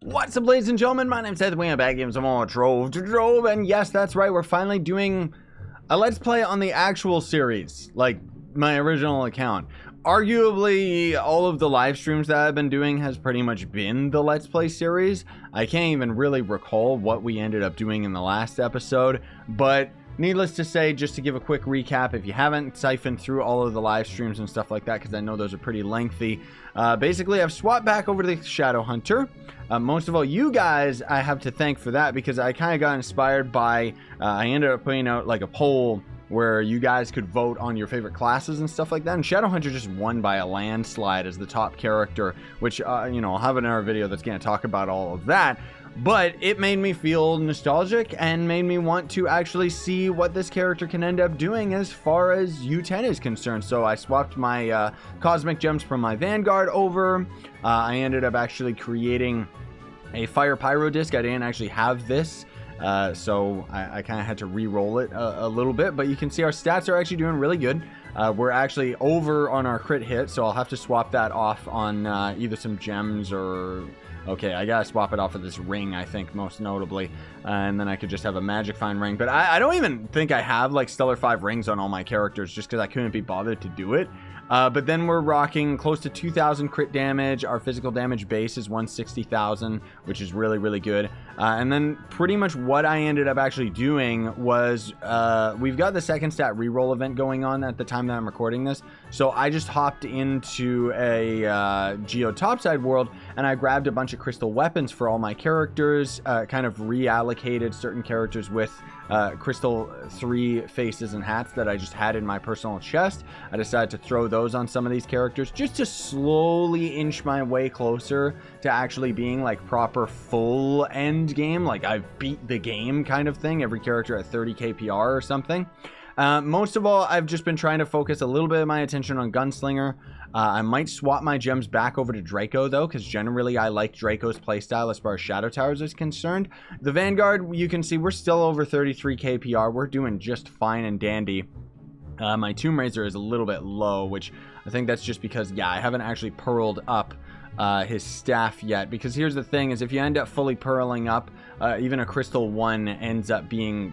What's up, ladies and gentlemen? My name's Seth. We are back in some more Trove to Trove, and yes, that's right, we're finally doing a Let's Play on the actual series, like my original account. Arguably, all of the live streams that I've been doing has pretty much been the Let's Play series. I can't even really recall what we ended up doing in the last episode, but needless to say, just to give a quick recap, if you haven't siphoned through all of the live streams and stuff like that, because I know those are pretty lengthy, basically I've swapped back over to the Shadowhunter. Most of all, you guys I have to thank for that, because I kind of got inspired by, I ended up putting out like a poll where you guys could vote on your favorite classes and stuff like that, and Shadowhunter just won by a landslide as the top character, which, you know, I'll have another video that's going to talk about all of that. But it made me feel nostalgic and made me want to actually see what this character can end up doing as far as U10 is concerned. So I swapped my Cosmic Gems from my Vanguard over. I ended up actually creating a Fire Pyro Disc. I didn't actually have this. So I kind of had to re-roll it a little bit. But you can see our stats are actually doing really good. We're actually over on our crit hit, so I'll have to swap that off on either some gems or... Okay, I gotta swap it off of this ring, I think, most notably. And then I could just have a Magic Find ring. But I don't even think I have, like, Stellar 5 rings on all my characters, just because I couldn't be bothered to do it. But then we're rocking close to 2,000 crit damage. Our physical damage base is 160,000, which is really, really good. And then pretty much what I ended up actually doing was, we've got the second stat reroll event going on at the time that I'm recording this. So I just hopped into a Geo Topside world, and I grabbed a bunch of crystal weapons for all my characters, kind of reallocated certain characters with crystal 3 faces and hats that I just had in my personal chest. I decided to throw those on some of these characters just to slowly inch my way closer to actually being like proper full end game, like I've beat the game kind of thing, every character at 30 KPR or something. Most of all, I've just been trying to focus a little bit of my attention on Gunslinger. I might swap my gems back over to Draco, though, because generally I like Draco's playstyle as far as Shadow Towers is concerned. The Vanguard, you can see we're still over 33 KPR. We're doing just fine and dandy. My Tomb Raiser is a little bit low, which I think that's just because, yeah, I haven't actually pearled up his staff yet. Because here's the thing, is if you end up fully pearling up, even a Crystal 1 ends up being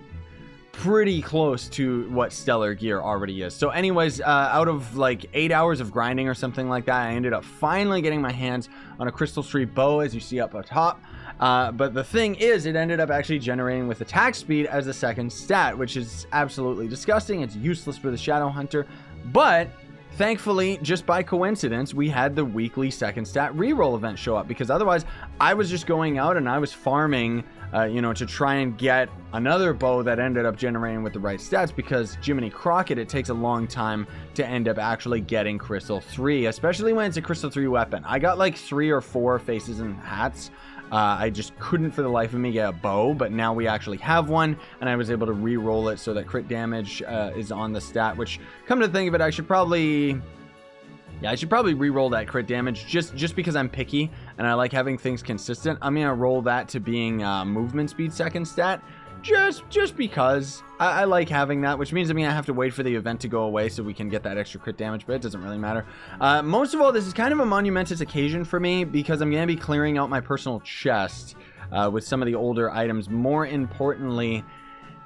pretty close to what Stellar Gear already is. So anyways, out of like 8 hours of grinding or something like that, I ended up finally getting my hands on a Crystal Street bow, as you see up top. But the thing is, it ended up actually generating with attack speed as the second stat, which is absolutely disgusting. It's useless for the Shadowhunter, but thankfully, just by coincidence, we had the weekly second stat reroll event show up, because otherwise I was just going out and I was farming, you know, to try and get another bow that ended up generating with the right stats, because Jiminy Crockett, it takes a long time to end up actually getting Crystal 3, especially when it's a Crystal 3 weapon. I got like 3 or 4 faces and hats. I just couldn't for the life of me get a bow, but now we actually have one, and I was able to re-roll it so that crit damage is on the stat, which, come to think of it, I should probably... Yeah, I should probably re-roll that crit damage just because I'm picky and I like having things consistent. I'm going to roll that to being movement speed second stat just because I like having that, which means I'm going to have to wait for the event to go away so we can get that extra crit damage, but it doesn't really matter. Most of all, this is kind of a monumentous occasion for me because I'm going to be clearing out my personal chest with some of the older items. More importantly,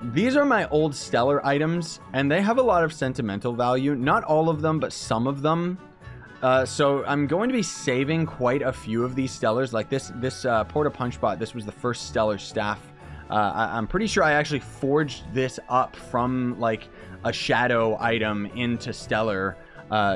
these are my old Stellar items, and they have a lot of sentimental value. Not all of them, but some of them. So I'm going to be saving quite a few of these Stellars. Like this Porta Punch Bot, this was the first Stellar staff. I'm pretty sure I actually forged this up from like a Shadow item into Stellar,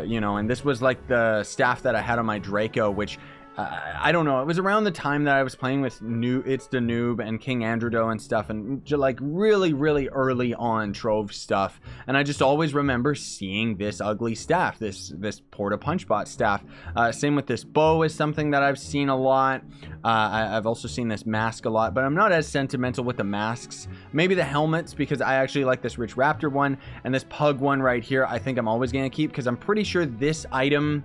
you know, and this was like the staff that I had on my Draco, which I don't know, it was around the time that I was playing with It's the Noob and King Androdo and stuff, and like really early on Trove stuff, and I just always remember seeing this ugly staff, this Porta Punch Bot staff. Same with this bow is something that I've seen a lot. I've also seen this mask a lot, but I'm not as sentimental with the masks. Maybe the helmets, because I actually like this Rich Raptor one, and this Pug one right here I think I'm always going to keep, because I'm pretty sure this item,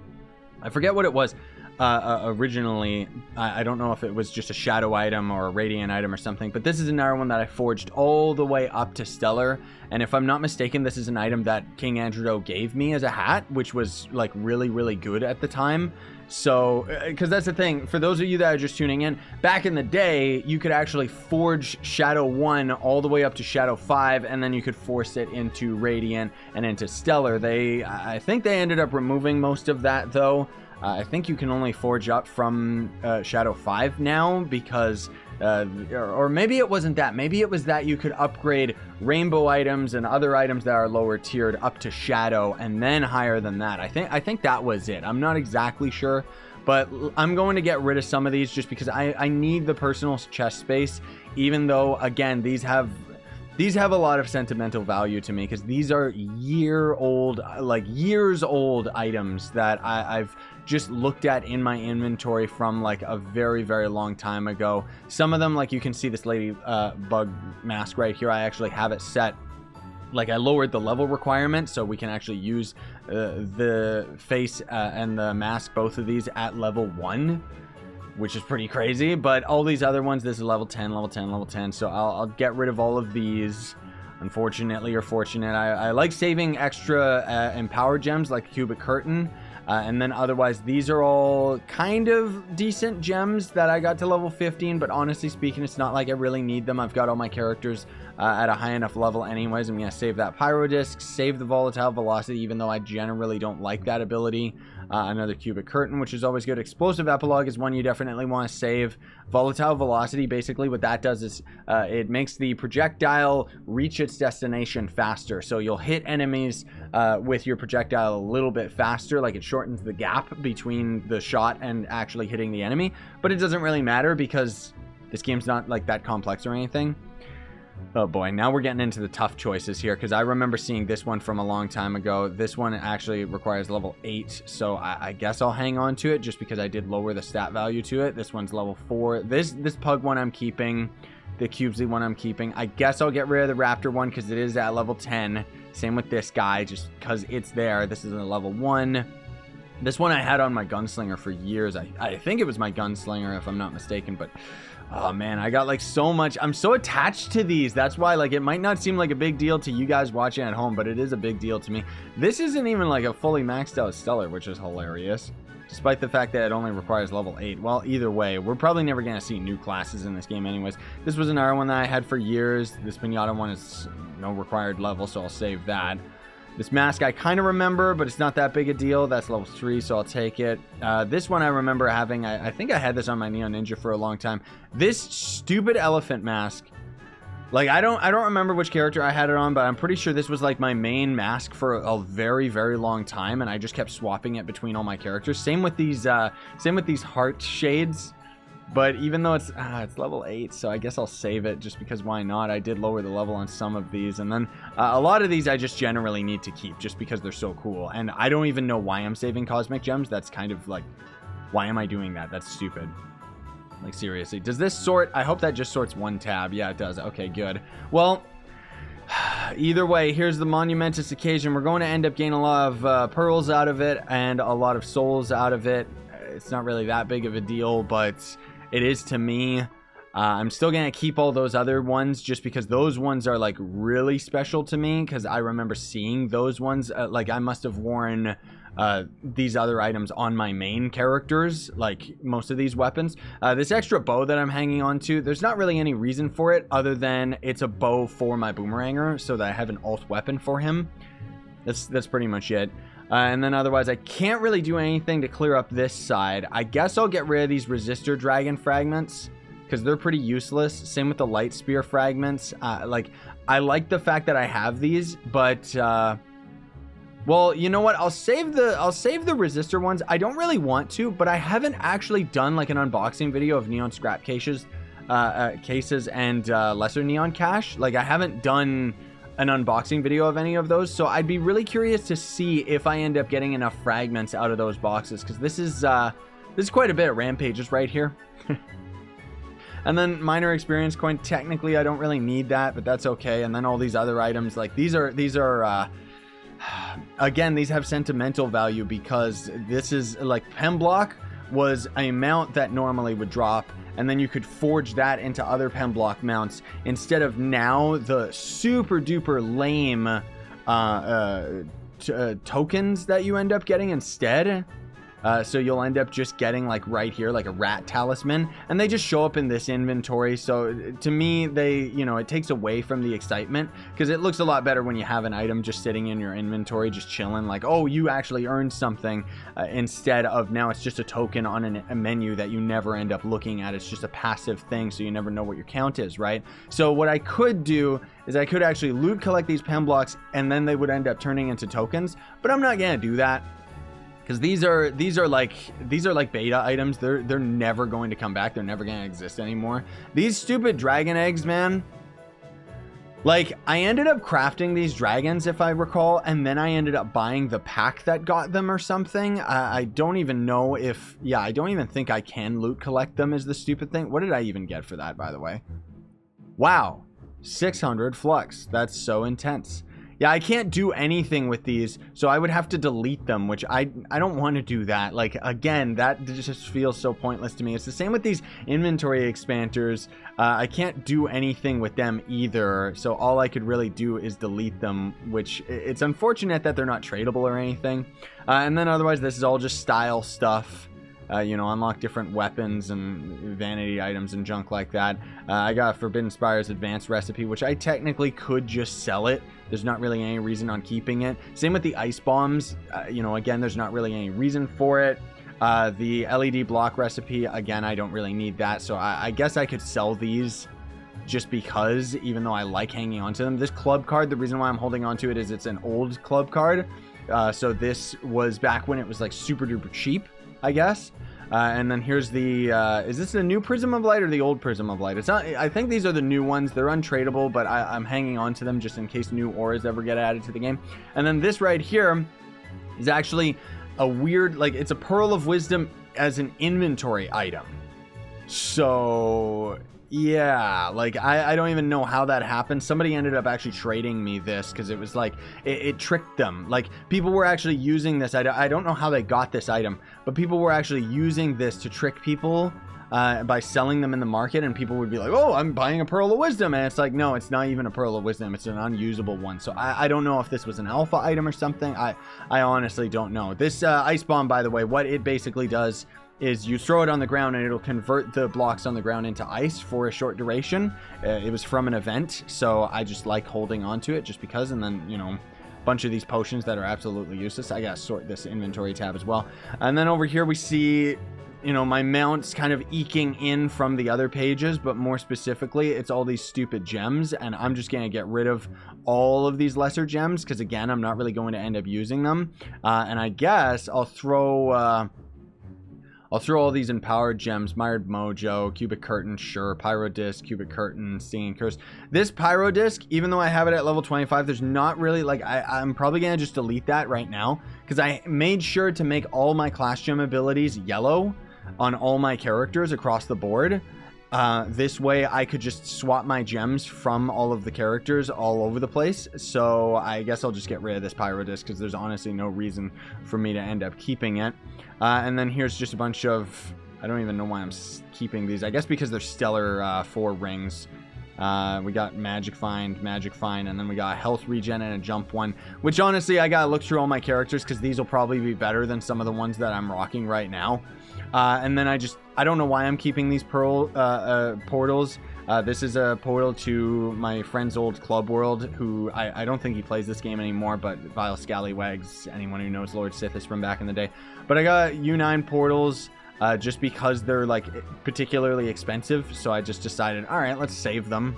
I forget what it was. originally. I don't know if it was just a shadow item or a radiant item or something, but this is another one that I forged all the way up to stellar. And if I'm not mistaken, this is an item that King Andrew gave me as a hat, which was like really, really good at the time. So, because that's the thing, for those of you that are just tuning in, back in the day, you could actually forge Shadow 1 all the way up to Shadow 5, and then you could force it into Radiant and into Stellar. I think they ended up removing most of that, though. I think you can only forge up from Shadow 5 now, because or maybe it wasn't that. Maybe it was that you could upgrade rainbow items and other items that are lower tiered up to Shadow and then higher than that. I think that was it. I'm not exactly sure, but I'm going to get rid of some of these just because I need the personal chest space, even though, again, these have a lot of sentimental value to me, because these are years old items that I've just looked at in my inventory from like a very, very long time ago. Some of them, like you can see this lady bug mask right here, I actually have it set. Like, I lowered the level requirement so we can actually use the face and the mask, both of these at level 1. Which is pretty crazy, but all these other ones, this is level 10, level 10, level 10, so I'll get rid of all of these, unfortunately or fortunate. I like saving extra empower gems like Cubic Curtain, and then otherwise these are all kind of decent gems that I got to level 15, but honestly speaking, it's not like I really need them. I've got all my characters at a high enough level anyways. I'm going to save that Pyro Disc, save the Volatile Velocity, even though I generally don't like that ability. Another Cubic Curtain, which is always good. Explosive Epilogue is one you definitely want to save. Volatile Velocity, basically what that does is it makes the projectile reach its destination faster. So you'll hit enemies with your projectile a little bit faster, like it shortens the gap between the shot and actually hitting the enemy. But it doesn't really matter because this game's not like that complex or anything. Oh boy, now we're getting into the tough choices here, because I remember seeing this one from a long time ago. This one actually requires level 8, so I guess I'll hang on to it just because I did lower the stat value to it. This one's level 4. This Pug one I'm keeping. The Cubesy one I'm keeping. I guess I'll get rid of the Raptor one because it is at level 10. Same with this guy, just because it's there. This is a level 1. This one I had on my Gunslinger for years. I think it was my Gunslinger if I'm not mistaken, but oh man, I got like so much. I'm so attached to these. That's why, like, it might not seem like a big deal to you guys watching at home, but it is a big deal to me. This isn't even like a fully maxed out Stellar, which is hilarious, despite the fact that it only requires level 8. Well, either way, we're probably never going to see new classes in this game anyways. This was another one that I had for years. This Pinata one is no required level, so I'll save that. This mask I kind of remember, but it's not that big a deal. That's level 3, so I'll take it. This one I remember having. I think I had this on my Neon Ninja for a long time. This stupid elephant mask. Like, I don't remember which character I had it on, but I'm pretty sure this was like my main mask for a very, very long time, and I just kept swapping it between all my characters. Same with these heart shades. But even though it's level 8, so I guess I'll save it just because why not? I did lower the level on some of these, and then a lot of these I just generally need to keep just because they're so cool. And I don't even know why I'm saving Cosmic Gems. That's kind of like, why am I doing that? That's stupid. Like, seriously. Does this sort? I hope that just sorts one tab. Yeah, it does. Okay, good. Well, either way, here's the monumentous occasion. We're going to end up gaining a lot of pearls out of it and a lot of souls out of it. It's not really that big of a deal, but it is to me. I'm still going to keep all those other ones just because those ones are like really special to me, because I remember seeing those ones. Like, I must have worn these other items on my main characters, like most of these weapons. This extra bow that I'm hanging on to, there's not really any reason for it other than it's a bow for my Boomeranger so that I have an alt weapon for him. That's pretty much it. And then otherwise, I can't really do anything to clear up this side. I guess I'll get rid of these Resistor Dragon fragments because they're pretty useless. Same with the Light Spear fragments. Like, I like the fact that I have these, but well, you know what? I'll save the Resistor ones. I don't really want to, but I haven't actually done like an unboxing video of Neon Scrap cases and Lesser Neon Cache. Like, I haven't done an unboxing video of any of those, so I'd be really curious to see if I end up getting enough fragments out of those boxes, because this is quite a bit of rampages right here. And then minor experience coin, technically I don't really need that, but that's okay. And then all these other items, like these are again, these have sentimental value because this is like Pemblock was a mount that normally would drop, and then you could forge that into other pen block mounts instead of now the super duper lame tokens that you end up getting instead. So you'll end up just getting like right here, like a rat talisman, and they just show up in this inventory. So to me, it takes away from the excitement, because it looks a lot better when you have an item just sitting in your inventory, just chilling, like, oh, you actually earned something, instead of now it's just a token on a menu that you never end up looking at. It's just a passive thing, so you never know what your count is, right? So what I could do is I could actually loot collect these pen blocks, and then they would end up turning into tokens, but I'm not gonna do that. Because these are like beta items. They're never going to come back. They're never going to exist anymore. These stupid dragon eggs, man. Like, I ended up crafting these dragons, if I recall, and then I ended up buying the pack that got them or something. I don't even know if... Yeah, I don't even think I can loot collect them is the stupid thing. What did I even get for that, by the way? Wow. 600 flux. That's so intense. Yeah, I can't do anything with these, so I would have to delete them, which I don't want to do that. Like, again, that just feels so pointless to me. It's the same with these inventory expanders. I can't do anything with them either, so all I could really do is delete them, which it's unfortunate that they're not tradable or anything. And then otherwise, this is all just style stuff. Unlock different weapons and vanity items and junk like that. I got Forbidden Spire's advanced recipe, which I technically could just sell it. There's not really any reason on keeping it. Same with the ice bombs. Again, there's not really any reason for it. The LED block recipe, again, I don't really need that. So I guess I could sell these just because, even though I like hanging on to them. This club card, the reason why I'm holding on to it is it's an old club card. So this was back when it was like super duper cheap, I guess. And then here's the, is this the new Prism of Light or the old Prism of Light? It's not, I think these are the new ones. They're untradeable, but I'm hanging on to them just in case new auras ever get added to the game. And then this right here is actually a weird, like, it's a Pearl of Wisdom as an inventory item. So... yeah, like, I don't even know how that happened. Somebody ended up actually trading me this because it was like, it tricked them. Like, people were actually using this. I don't know how they got this item, but people were actually using this to trick people by selling them in the market, and people would be like, oh, I'm buying a Pearl of Wisdom, and it's like, no, it's not even a Pearl of Wisdom. It's an unusable one. So I don't know if this was an alpha item or something. I honestly don't know. This ice bomb, by the way, what it basically does is you throw it on the ground and it'll convert the blocks on the ground into ice for a short duration. It was from an event, so I just like holding on to it just because. And then, a bunch of these potions that are absolutely useless. I gotta sort this inventory tab as well. And then over here we see, my mounts kind of eking in from the other pages, but more specifically, it's all these stupid gems, and I'm just gonna get rid of all of these lesser gems because, again, I'm not really going to end up using them. And I guess I'll throw all these empowered gems: Mired Mojo, Cubic Curtain, sure, Pyro Disc, Cubic Curtain, Stinging Curse. This Pyro Disc, even though I have it at level 25, there's not really, like, I'm probably going to just delete that right now because I made sure to make all my class gem abilities yellow on all my characters across the board. This way I could just swap my gems from all of the characters all over the place. So I guess I'll just get rid of this Pyro Disc because there's honestly no reason for me to end up keeping it. And then here's just a bunch of, I don't even know why I'm keeping these. I guess because they're Stellar 4 rings. We got Magic Find, and then we got a Health Regen and a Jump one, which honestly I gotta look through all my characters because these will probably be better than some of the ones that I'm rocking right now. And then I don't know why I'm keeping these portals. This is a portal to my friend's old club world, who I don't think he plays this game anymore, but Vile Scallywags, anyone who knows Lord Sithis from back in the day. But I got U9 portals just because they're, like, particularly expensive, so I just decided, all right, let's save them.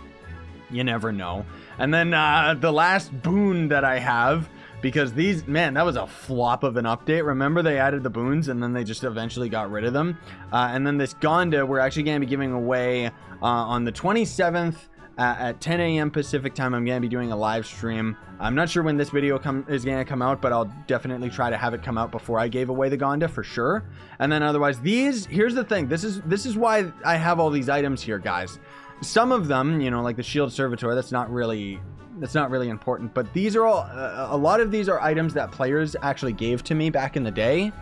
You never know. And then the last boon that I have, because these, man, that was a flop of an update. Remember, they added the boons and then they just eventually got rid of them. And then this Gonda, we're actually going to be giving away on the 27th at 10 a.m. Pacific time. I'm going to be doing a live stream. I'm not sure when this video is going to come out, but I'll definitely try to have it come out before I gave away the Gonda for sure. And then otherwise, here's the thing. This is why I have all these items here, guys. Some of them, like the Shield Servitor, that's not really important, but these are all, a lot of these are items that players actually gave to me back in the day.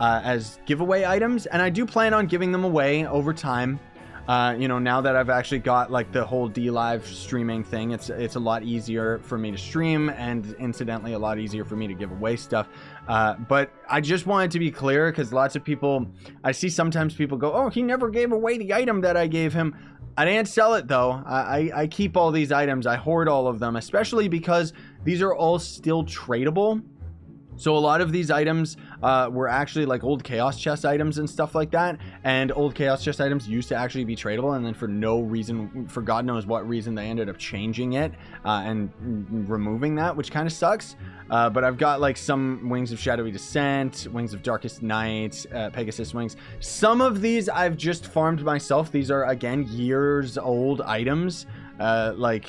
as giveaway items, and I do plan on giving them away over time. You know, now that I've actually got like the whole DLive streaming thing, it's a lot easier for me to stream, and incidentally a lot easier for me to give away stuff. But I just wanted to be clear, because lots of people, I see sometimes people go, oh, he never gave away the item that I gave him. I didn't sell it though. I keep all these items. I hoard all of them, especially because these are all still tradable. So a lot of these items were actually like old Chaos Chest items and stuff like that. And old Chaos Chest items used to actually be tradable. And then for no reason, for God knows what reason, they ended up changing it and removing that, which kind of sucks. But I've got like some Wings of Shadowy Descent, Wings of Darkest Night, Pegasus Wings. Some of these I've just farmed myself. These are, again, years old items. Like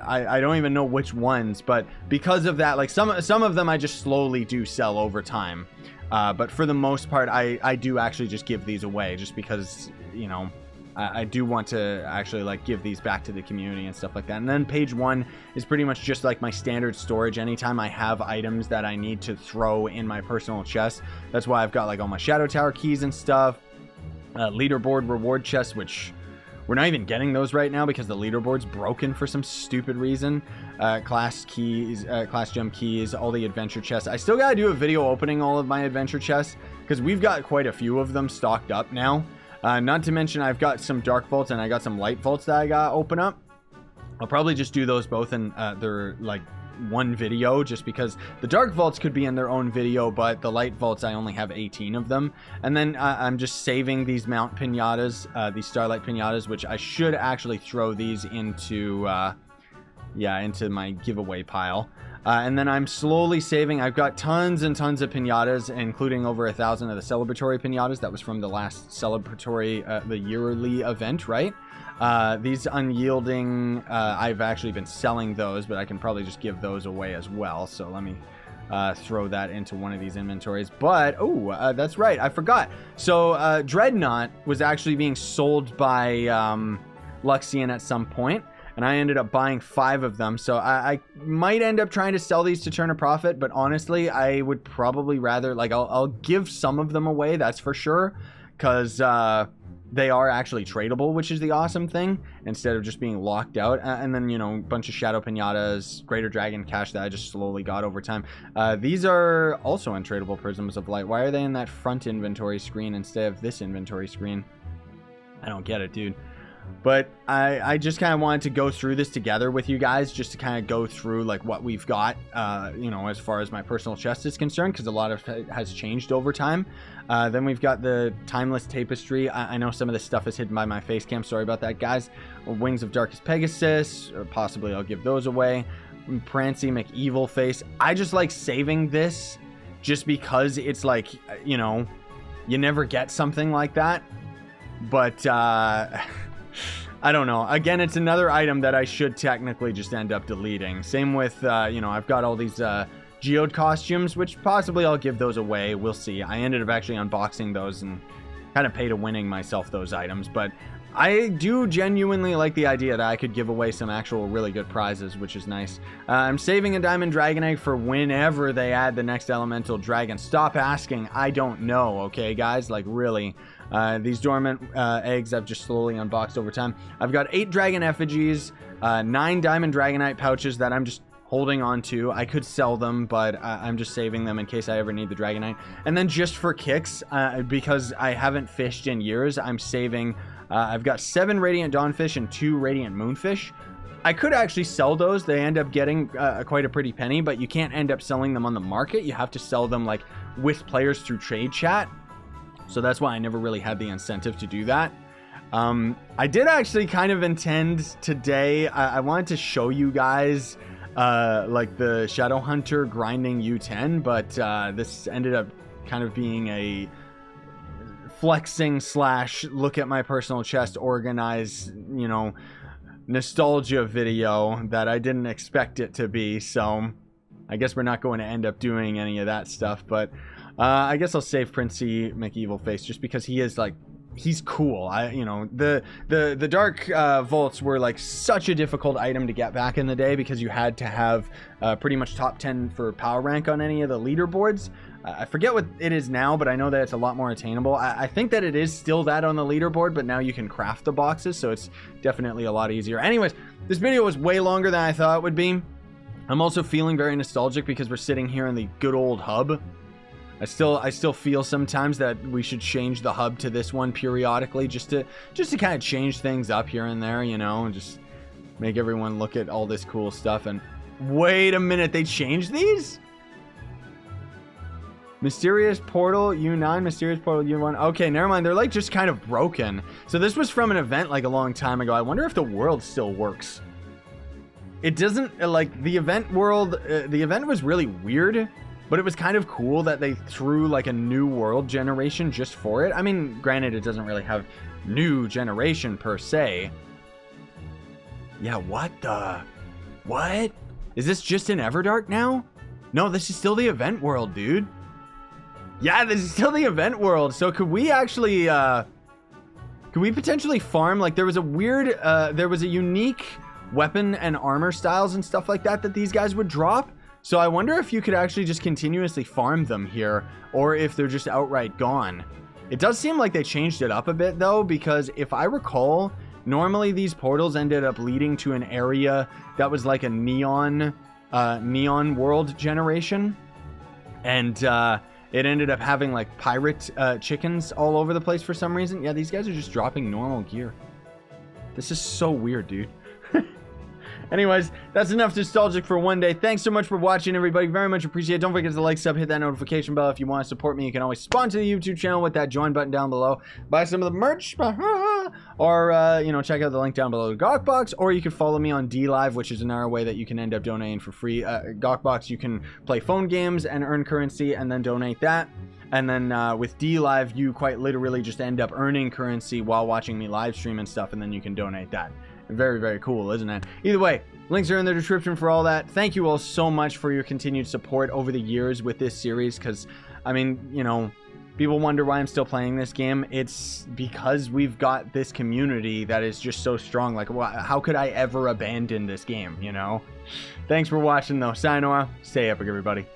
I don't even know which ones, but because of that, like some of them I just slowly do sell over time, but for the most part I do actually just give these away, just because, you know, I do want to actually like give these back to the community and stuff like that. And then page 1 is pretty much just like my standard storage. Anytime I have items that I need to throw in my personal chest, that's why I've got like all my Shadow Tower keys and stuff, leaderboard reward chests, which we're not even getting those right now because the leaderboard's broken for some stupid reason. Class keys, class gem keys, all the adventure chests. I still gotta do a video opening all of my adventure chests, because we've got quite a few of them stocked up now. Not to mention I've got some dark vaults and I got some light vaults that I gotta open up. I'll probably just do those both in their like one video, just because the dark vaults could be in their own video, but the light vaults I only have 18 of them. And then I'm just saving these mount pinatas, these starlight pinatas, which I should actually throw these into yeah, into my giveaway pile. And then I'm slowly saving. I've got tons and tons of pinatas, including over 1,000 of the celebratory pinatas. That was from the last celebratory the yearly event, right? These unyielding, I've actually been selling those, but I can probably just give those away as well. So let me throw that into one of these inventories. But, oh, that's right, I forgot. So Dreadnought was actually being sold by Luxian at some point, and I ended up buying 5 of them. So I might end up trying to sell these to turn a profit, but honestly, I would probably rather, like, I'll give some of them away, that's for sure, because they are actually tradable, which is the awesome thing, instead of just being locked out. And then, you know, a bunch of Shadow Pinatas, Greater Dragon cash that I just slowly got over time. These are also untradable Prisms of Light. Why are they in that front inventory screen instead of this inventory screen? I don't get it, dude. But I just kind of wanted to go through this together with you guys, just to kind of go through like what we've got, you know, as far as my personal chest is concerned, because a lot of it has changed over time. Then we've got the Timeless Tapestry. I know some of this stuff is hidden by my face cam. Sorry about that, guys. Wings of Darkest Pegasus, or possibly I'll give those away. Prancy McEvil Face. I just like saving this just because it's like, you know, you never get something like that. But, I don't know. Again, it's another item that I should technically just end up deleting. Same with, you know, I've got all these geode costumes, which possibly I'll give those away. We'll see. I ended up actually unboxing those and kind of pay to winning myself those items. But I do genuinely like the idea that I could give away some actual really good prizes, which is nice. I'm saving a Diamond Dragon Egg for whenever they add the next Elemental Dragon. Stop asking. I don't know, okay, guys? Like, really. These dormant eggs I've just slowly unboxed over time. I've got 8 Dragon Effigies, 9 Diamond Dragonite pouches that I'm just holding on to. I could sell them, but I'm just saving them in case I ever need the Dragonite. And then just for kicks, because I haven't fished in years, I'm saving... I've got 7 Radiant Dawnfish and 2 Radiant Moonfish. I could actually sell those. They end up getting quite a pretty penny, but you can't end up selling them on the market. You have to sell them like with players through trade chat. So that's why I never really had the incentive to do that. I did actually kind of intend today, I wanted to show you guys like the Shadowhunter grinding U10, but this ended up kind of being a flexing slash look at my personal chest, organize, you know, nostalgia video that I didn't expect it to be. So I guess we're not going to end up doing any of that stuff, but I guess I'll save Princy McEvil Face just because he is like he's cool. You know, the dark vaults were like such a difficult item to get back in the day because you had to have pretty much top 10 for power rank on any of the leaderboards. I forget what it is now, but I know that it's a lot more attainable. I think that it is still that on the leaderboard, but now you can craft the boxes, so it's definitely a lot easier. Anyways, this video was way longer than I thought it would be. I'm also feeling very nostalgic because we're sitting here in the good old hub. I still feel sometimes that we should change the hub to this one periodically, just to kind of change things up here and there, you know, and just make everyone look at all this cool stuff. And wait a minute, they changed these? Mysterious Portal U9, Mysterious Portal U1. Okay, never mind. They're like just kind of broken. So this was from an event like a long time ago. I wonder if the world still works. It doesn't, like, the event world, the event was really weird, but it was kind of cool that they threw like a new world generation just for it. I mean, granted, it doesn't really have new generation per se. Yeah, what? Is this just in Everdark now? No, this is still the event world, dude. Yeah, this is still the event world. So could we actually, could we potentially farm? Like, there was a weird, there was a unique weapon and armor styles and stuff like that these guys would drop. So I wonder if you could actually just continuously farm them here, or if they're just outright gone. It does seem like they changed it up a bit though, because if I recall, normally these portals ended up leading to an area that was like a neon world generation. And, it ended up having like pirate chickens all over the place for some reason. Yeah, these guys are just dropping normal gear. This is so weird, dude. Anyways, that's enough nostalgic for one day. Thanks so much for watching, everybody. Very much appreciate it. Don't forget to like, sub, hit that notification bell. If you want to support me, you can always sponsor the YouTube channel with that join button down below. Buy some of the merch, or, you know, check out the link down below to Gawkbox, or you can follow me on DLive, which is another way that you can end up donating for free. Gawkbox, you can play phone games and earn currency and then donate that. And then with DLive, you quite literally just end up earning currency while watching me live stream and stuff, and then you can donate that. Very, very cool, isn't it? Either way, links are in the description for all that. Thank you all so much for your continued support over the years with this series, because, I mean, you know, people wonder why I'm still playing this game. It's because we've got this community that is just so strong. Like, how could I ever abandon this game, you know? Thanks for watching, though. Sayonara. Stay epic, everybody.